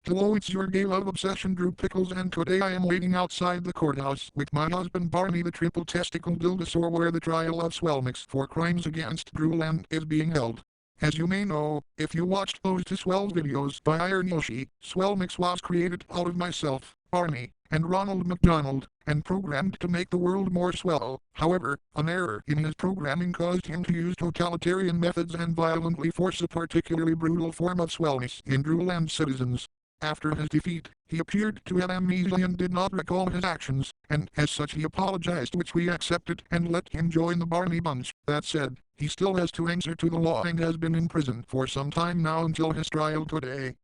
Hello, it's your gay love obsession Drew Pickles, and today I am waiting outside the courthouse with my husband Barney, the triple testicle dildosaur, where the trial of Swellmix for crimes against Drewland is being held. As you may know, if you watched those two Swells videos by Iron Yoshi, Swellmix was created out of myself, Barney, and Ronald McDonald, and programmed to make the world more swell. However, an error in his programming caused him to use totalitarian methods and violently force a particularly brutal form of Swellness in Drewland citizens. After his defeat, he appeared to have amnesia and did not recall his actions, and as such he apologized, which we accepted and let him join the Barney Bunch. That said, he still has to answer to the law and has been in prison for some time now until his trial today.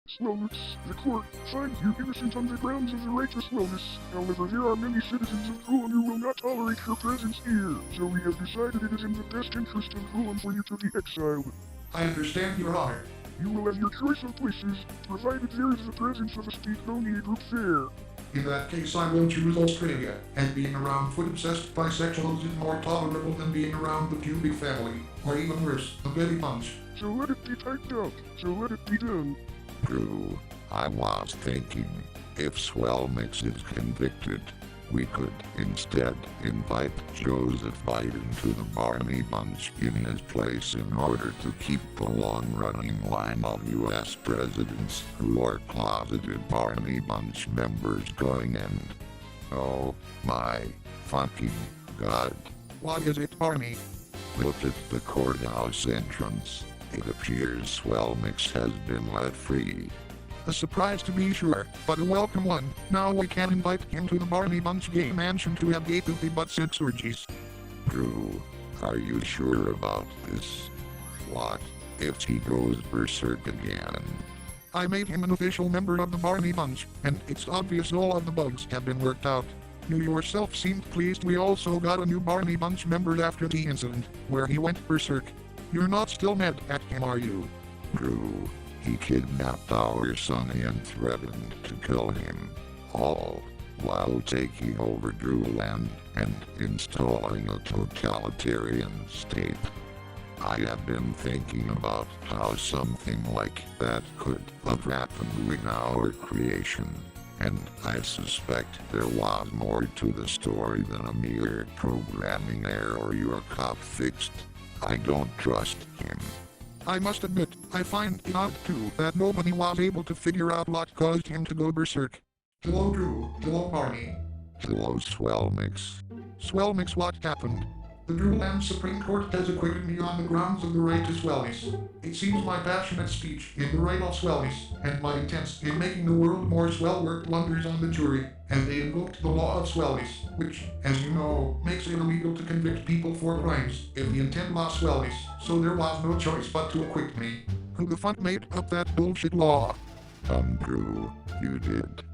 Swellmix, the court finds you innocent on the grounds of the righteous wellness. However, there are many citizens of Drewland who will not tolerate your presence here, so we have decided it is in the best interest of Drewland for you to be exiled. I understand, Your Honor. You will have your choice of places, provided there is the presence of a Speakonia group there. In that case, I will choose Australia, and being around foot-obsessed bisexuals is more tolerable than being around the pubic family, or even worse, the Betty Bunch. So let it be typed out, so let it be done. Drew, I was thinking, if Swellmix is convicted, we could instead invite Joseph Biden to the Barney Bunch in his place in order to keep the long-running line of U.S. presidents who are closeted Barney Bunch members going, and oh my fucking god. What is it, Barney? Look at the courthouse entrance. It appears Swellmix has been let free. A surprise to be sure, but a welcome one. Now we can invite him to the Barney Bunch gay mansion to have gay poopy butt sex orgies. Drew, are you sure about this? What if he goes berserk again? I made him an official member of the Barney Bunch, and it's obvious all of the bugs have been worked out. You yourself seemed pleased we also got a new Barney Bunch member after the incident, where he went berserk. You're not still mad at him, are you? Drew, he kidnapped our son and threatened to kill him, all while taking over Drewland and installing a totalitarian state. I have been thinking about how something like that could have happened with our creation, and I suspect there was more to the story than a mere programming error your cop fixed. I don't trust him. I must admit, I find it odd too that nobody was able to figure out what caused him to go berserk. Hello, Drew. Hello, Barney. Hello, Swellmix. Swellmix, what happened? The Drewland Supreme Court has acquitted me on the grounds of the right to swellness. It seems my passionate speech in the right of swellness and my intents in making the world more swell worked wonders on the jury, and they invoked the law of swellness, which, as you know, makes it illegal to convict people for crimes if the intent was swellness, so there was no choice but to acquit me. Who the fuck made up that bullshit law? Drew, you did.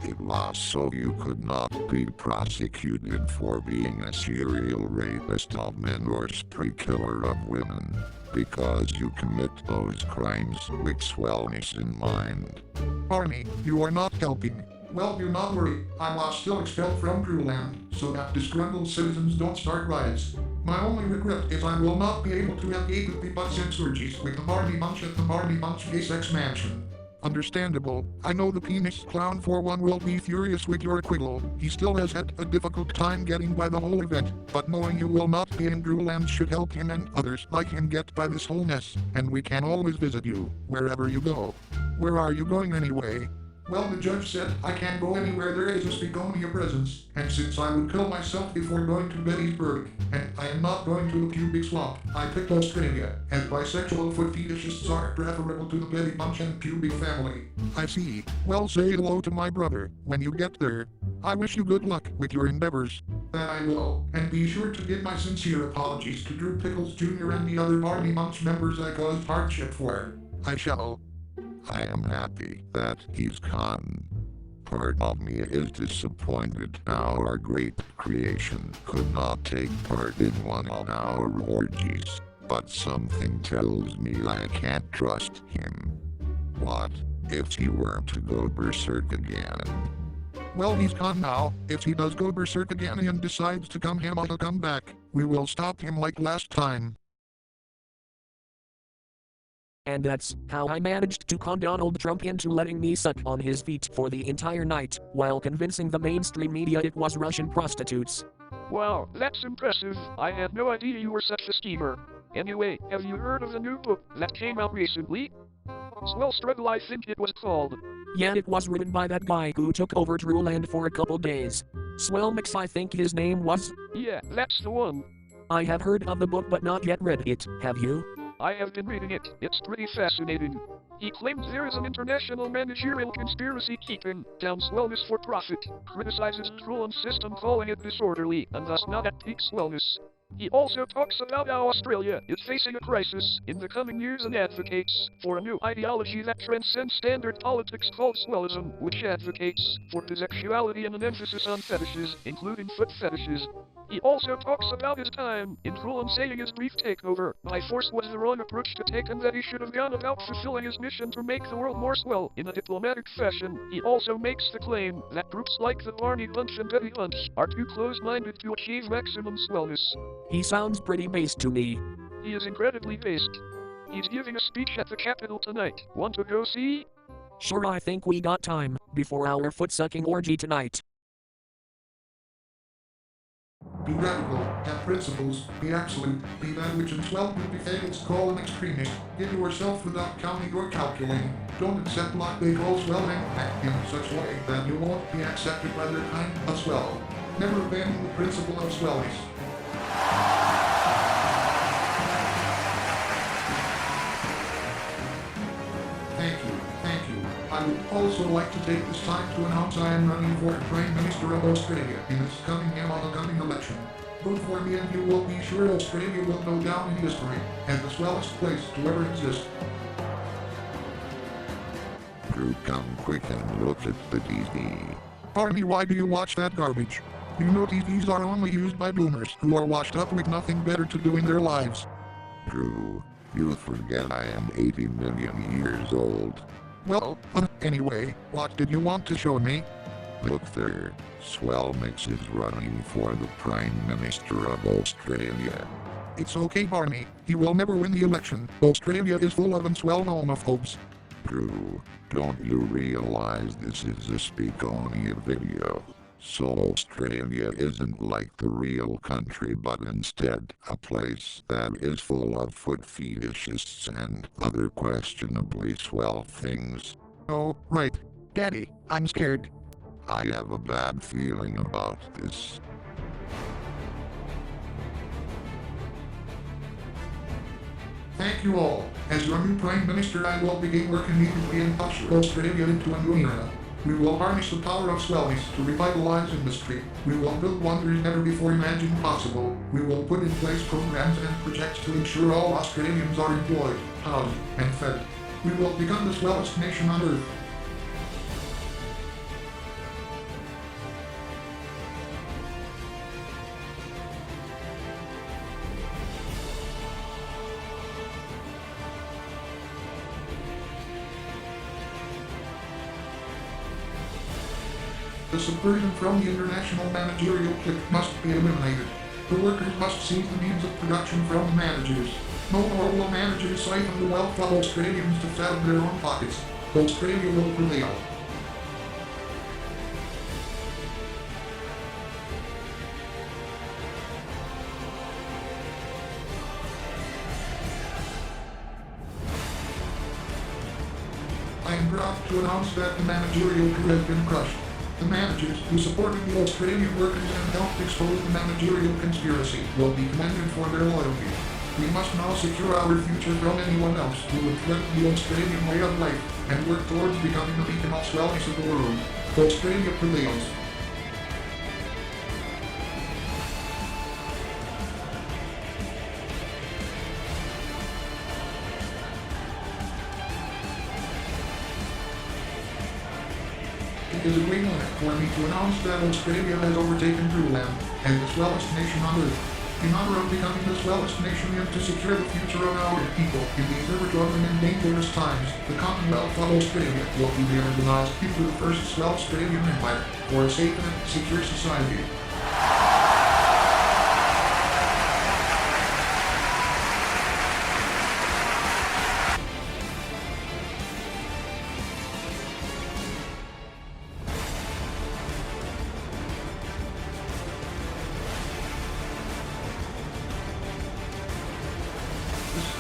It was so you could not be prosecuted for being a serial rapist of men or spree killer of women, because you commit those crimes with swellness in mind. Barney, you are not helping. Well, do not worry, I was still expelled from Drewland, so that disgruntled citizens don't start riots. My only regret is I will not be able to have gay poopy butt sex orgies with the Barney Bunch at the Barney Bunch gay sex mansion. Understandable. I know the penis clown for one will be furious with your acquittal. He still has had a difficult time getting by the whole event, but knowing you will not be in Drewland should help him and others like him get by this whole mess, and we can always visit you, wherever you go. Where are you going anyway? Well, the judge said I can't go anywhere there is a Speakonia presence, and since I would kill myself before going to Gettysburg, and I am not going to the pubic swamp, I picked Australia, as bisexual foot fetishists are preferable to the Betty Bunch and pubic family. I see. Well, say hello to my brother when you get there. I wish you good luck with your endeavors. That I will, and be sure to give my sincere apologies to Drew Pickles Jr. and the other Barney Bunch members I caused hardship for. I shall. I am happy that he's gone. Part of me is disappointed our great creation could not take part in one of our orgies, but something tells me I can't trust him. What if he were to go berserk again? Well, he's gone now. If he does go berserk again and decides to come back, we will stop him like last time. And that's how I managed to con Donald Trump into letting me suck on his feet for the entire night, while convincing the mainstream media it was Russian prostitutes. Wow, that's impressive. I had no idea you were such a schemer. Anyway, have you heard of the new book that came out recently? Swell Struggle, I think it was called. Yeah, it was written by that guy who took over Trueland for a couple days. Swellmix, I think his name was. Yeah, that's the one. I have heard of the book but not yet read it, have you? I have been reading it. It's pretty fascinating. He claims there is an international managerial conspiracy keeping down Swellness for profit, criticizes Trueland's system calling it disorderly and thus not at peak Swellness. He also talks about how Australia is facing a crisis in the coming years and advocates for a new ideology that transcends standard politics called Swellism, which advocates for bisexuality and an emphasis on fetishes, including foot fetishes. He also talks about his time in Trueland saying his brief takeover by force was the wrong approach to take and that he should have gone about fulfilling his mission to make the world more swell in a diplomatic fashion. He also makes the claim that groups like the Barney Bunch and Betty Bunch are too close-minded to achieve maximum swellness. He sounds pretty based to me. He is incredibly based. He's giving a speech at the Capitol tonight. Want to go see? Sure, I think we got time before our foot-sucking orgy tonight. Be radical, have principles, be absolute, be that which in 12 would be fables call an extremist. Give yourself without counting or calculating. Don't accept what they call swelling, act in such a way that you won't be accepted by their kind of swell. Never abandon the principle of swellness. Thank you. I would also like to take this time to announce I am running for Prime Minister of Australia in this coming year on the coming election. Vote for me and you will be sure Australia will go down in history as the swellest place to ever exist. Drew, come quick and look at the TV. Arnie, why do you watch that garbage? You know TVs are only used by boomers who are washed up with nothing better to do in their lives. Drew, you forget I am 80 million years old. Well, anyway, what did you want to show me? Look there, Swellmix is running for the Prime Minister of Australia. It's okay, Barney. He will never win the election. Australia is full of unswell homophobes. Drew, don't you realize this is a Speakonia video? So Australia isn't like the real country but instead a place that is full of foot fetishists and other questionably swell things. Oh, right. Daddy, I'm scared. I have a bad feeling about this. Thank you all. As your new Prime Minister, I will begin working immediately and usher Australia into a new era. We will harness the power of swellness to revitalize industry. We will build wonders never before imagined possible. We will put in place programs and projects to ensure all Australians are employed, housed, and fed. We will become the swellest nation on earth. The subversion from the international managerial clique must be eliminated. The workers must seize the means of production from the managers. No more will managers siphon the wealth of Australians to fatten their own pockets. Australia will prevail. I am proud to announce that the managerial coup has been crushed. The managers who supported the Australian workers and helped expose the managerial conspiracy will be commended for their loyalty. We must now secure our future from anyone else who would threaten the Australian way of life and work towards becoming the beacon of swellness of the world. Australia prevails. It is a great honor for me to announce that Australia has overtaken Trueland as the swellest nation on earth. In honor of becoming the swellest nation and to secure the future of our people in these ever-troubling and dangerous times, the Commonwealth of Australia will be reorganized into the first swell Australian Empire for a safe and secure society.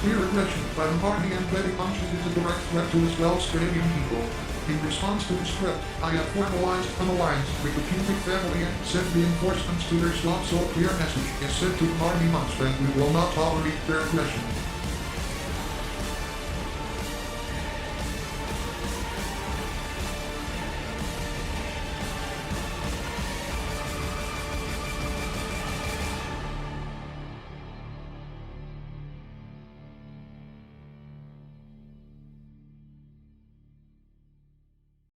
Clear aggression by the party and Betty punches is a direct threat to the Swellmix people. In response to the script, I have formalized an alliance with the Cubic family and sent reinforcements to their slot so a clear message is sent to the party monks that we will not tolerate their aggression.